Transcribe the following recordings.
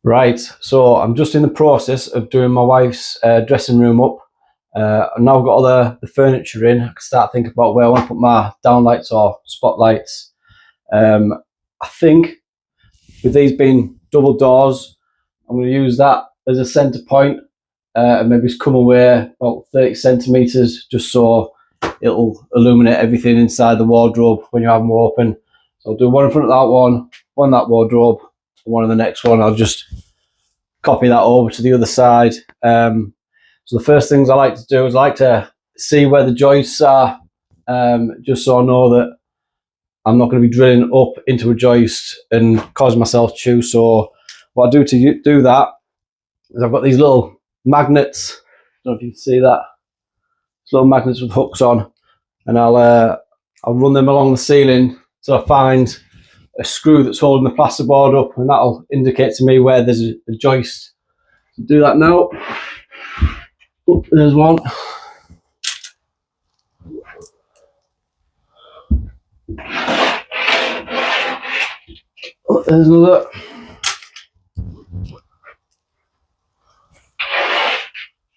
Right, so I'm just in the process of doing my wife's dressing room up. I've now got all the furniture in. I can start thinking about where I want to put my downlights or spotlights. I think with these being double doors, I'm going to use that as a centre point and maybe just come away about 30 centimetres just so it'll illuminate everything inside the wardrobe when you have them open. So I'll do one in front of that one that wardrobe, one in the next one. I'll just copy that over to the other side. So the first things I like to do is I like to see where the joists are, just so I know that I'm not going to be drilling up into a joist and cause myself chew. So what I do to do that is I've got these little magnets. I don't know if you can see that. It's little magnets with hooks on, and I'll run them along the ceiling till I find a screw that's holding the plasterboard up, and that'll indicate to me where there's a joist. So do that now. Oh, there's one. Oh, there's another.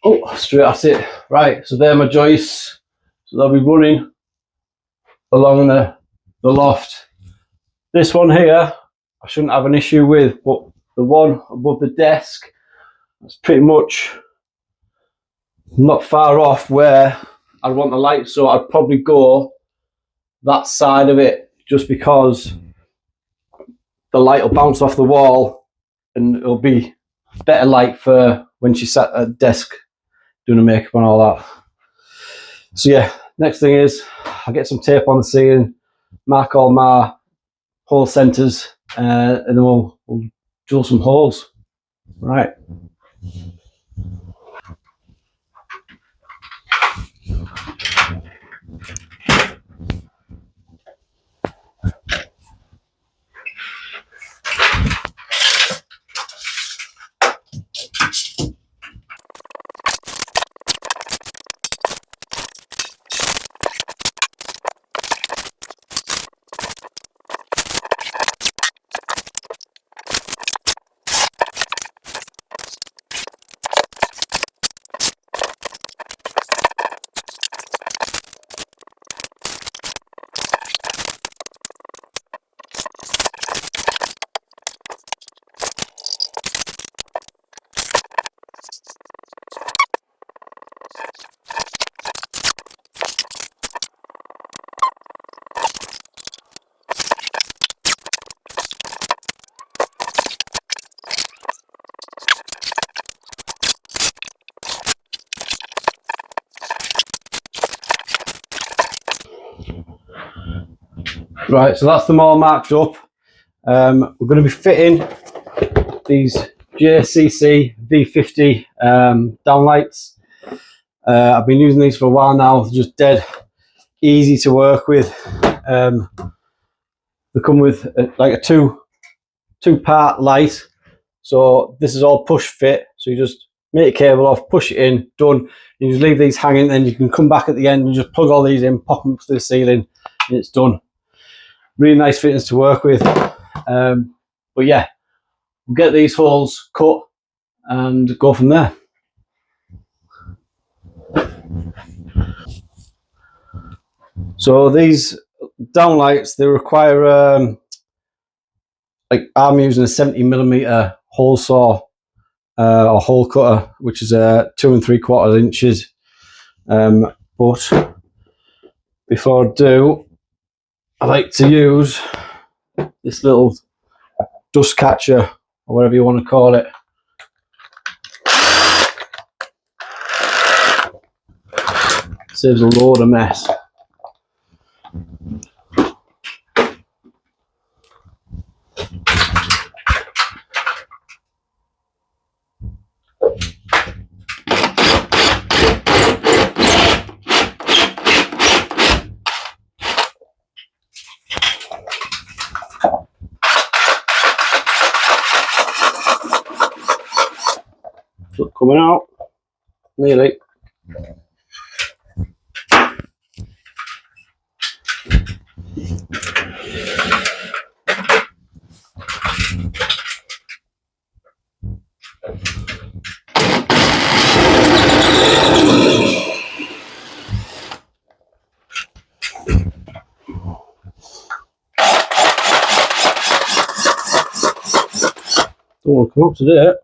Oh, straight at it. Right, so they're my joists. So they'll be running along the loft. This one here, I shouldn't have an issue with, but the one above the desk, that's pretty much not far off where I'd want the light, so I'd probably go that side of it just because the light will bounce off the wall and it'll be better light for when she's sat at the desk doing her makeup and all that. So yeah, next thing is I'll get some tape on the ceiling, mark all my hole centres, and then we'll drill some holes. Right. Right, so that's them all marked up. We're going to be fitting these JCC V50 downlights. I've been using these for a while now. They're just dead easy to work with. They come with like a two-part light. So this is all push fit. So you just make a cable off, push it in, done. You just leave these hanging, then you can come back at the end and just plug all these in, pop them up to the ceiling, and it's done. Really nice fittings to work with. But yeah, we'll get these holes cut and go from there. So these downlights, they require like I'm using a 70mm hole saw or hole cutter, which is 2 3/4 inches. But before I do, I like to use this little dust catcher or whatever you want to call it. Saves a load of mess. Coming out, nearly. Don't want to come up today.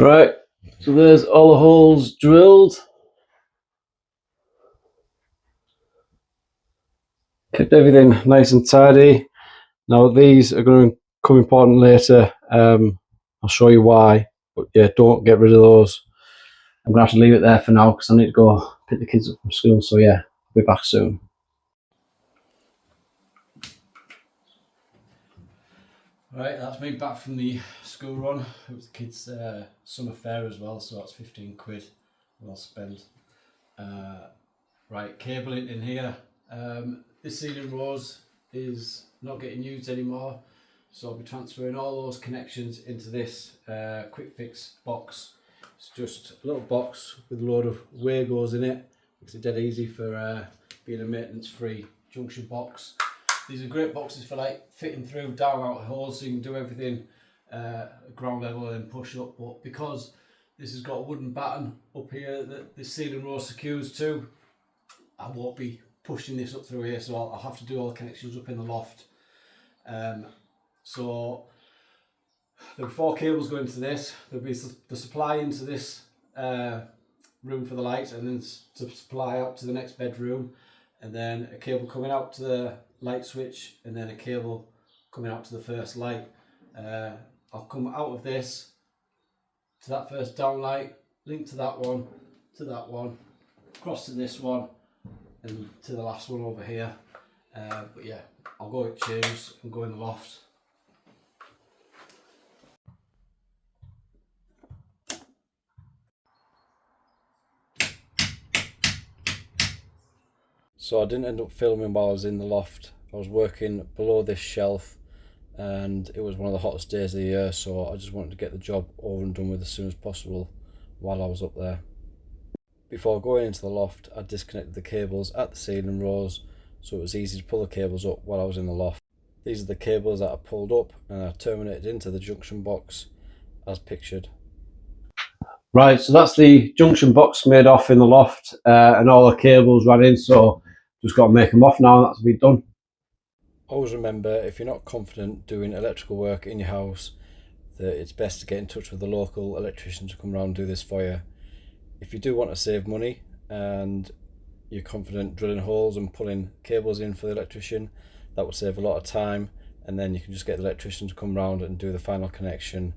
Right, so there's all the holes drilled. Kept everything nice and tidy. Now these are going to come important later. I'll show you why, but yeah, don't get rid of those. I'm going to have to leave it there for now because I need to go pick the kids up from school. So yeah, I'll be back soon. Right, that's me back from the school run. It was the kids' summer fair as well, so that's 15 quid well spent. Right, cabling in here. This ceiling rose is not getting used anymore, so I'll be transferring all those connections into this quick fix box. It's just a little box with a load of Wagos in it. Makes it dead easy for being a maintenance free junction box. These are great boxes for like fitting through down out holes, so you can do everything ground level and then push up. But because this has got a wooden batten up here that the ceiling rose secures to, I won't be pushing this up through here, so I'll have to do all the connections up in the loft. So there'll be 4 cables going to this. There'll be the supply into this room for the light, and then to supply out to the next bedroom, and then a cable coming out to the light switch, and then a cable coming out to the first light. I'll come out of this to that first downlight, link to that one, across to this one, and to the last one over here. But yeah, I'll go get changed and go in the loft. So I didn't end up filming while I was in the loft. I was working below this shelf and it was one of the hottest days of the year, so I just wanted to get the job over and done with as soon as possible while I was up there. Before going into the loft, I disconnected the cables at the ceiling rose, so it was easy to pull the cables up while I was in the loft. These are the cables that I pulled up and I terminated into the junction box as pictured. Right, so that's the junction box made off in the loft, and all the cables ran in, so just got to make them off now, and that's been done. Always remember, if you're not confident doing electrical work in your house, that it's best to get in touch with the local electrician to come around and do this for you. If you do want to save money and you're confident drilling holes and pulling cables in for the electrician, that will save a lot of time, and then you can just get the electrician to come around and do the final connection.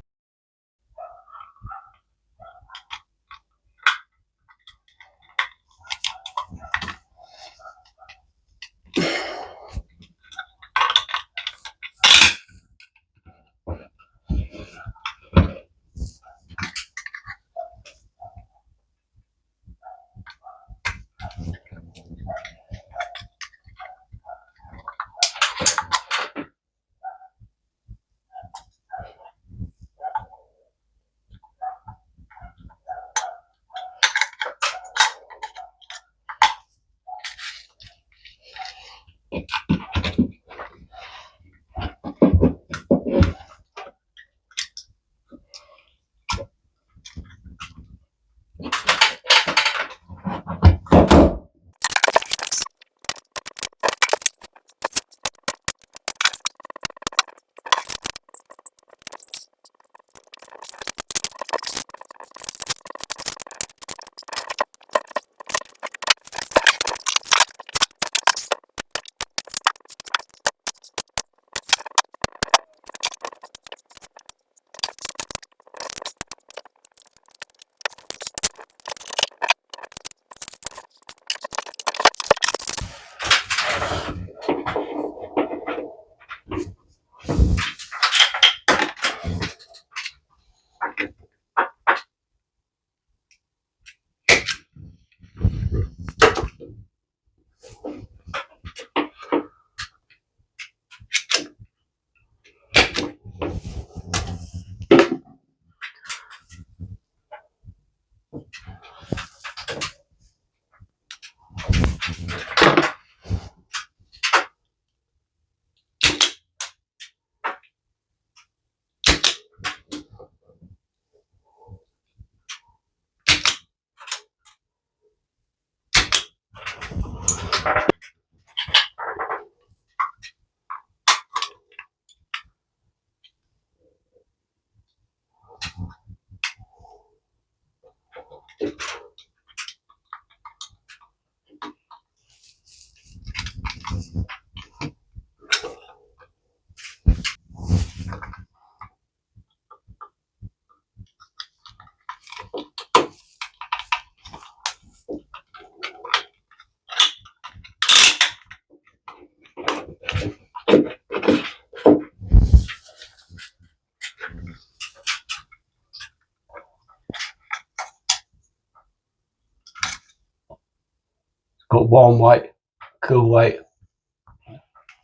Got warm white, cool white.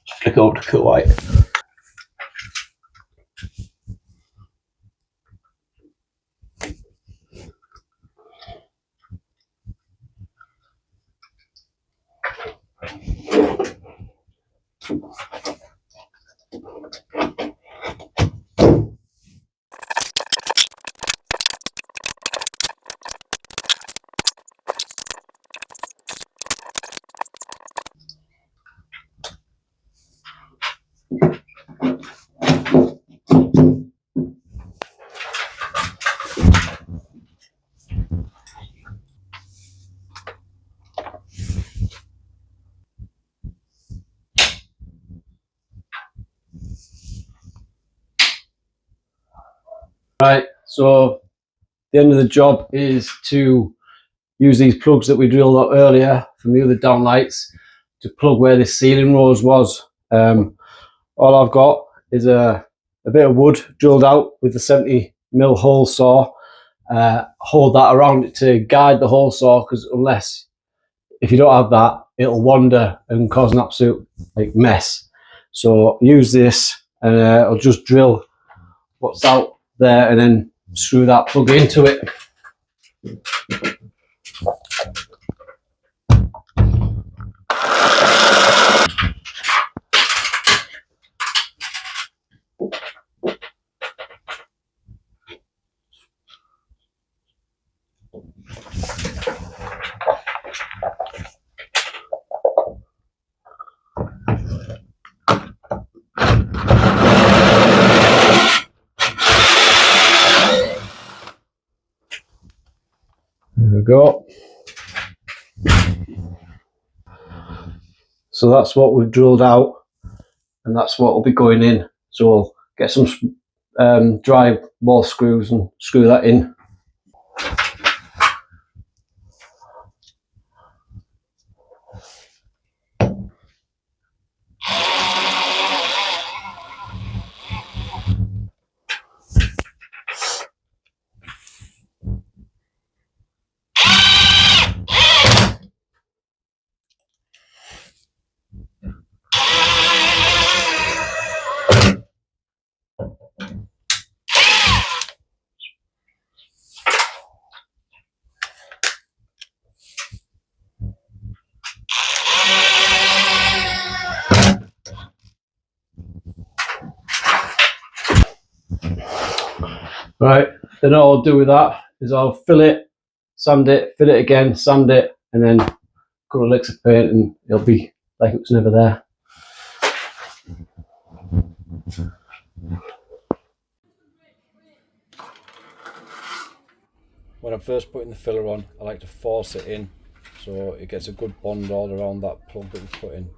Just flick over to cool white. Right, so the end of the job is to use these plugs that we drilled out earlier from the other downlights to plug where this ceiling rose was. All I've got is a bit of wood drilled out with the 70mm hole saw. Hold that around it to guide the hole saw, because if you don't have that, it'll wander and cause an absolute mess. So use this, and I'll just drill what's out there and then screw that plug into it. There we go. So that's what we've drilled out, and that's what will be going in. So we'll get some dry ball screws and screw that in. Right, then all I'll do with that is I'll fill it, sand it, fill it again, sand it, and then a couple of licks of paint, and it'll be like it was never there. When I'm first putting the filler on, I like to force it in so it gets a good bond all around that plug that we put in.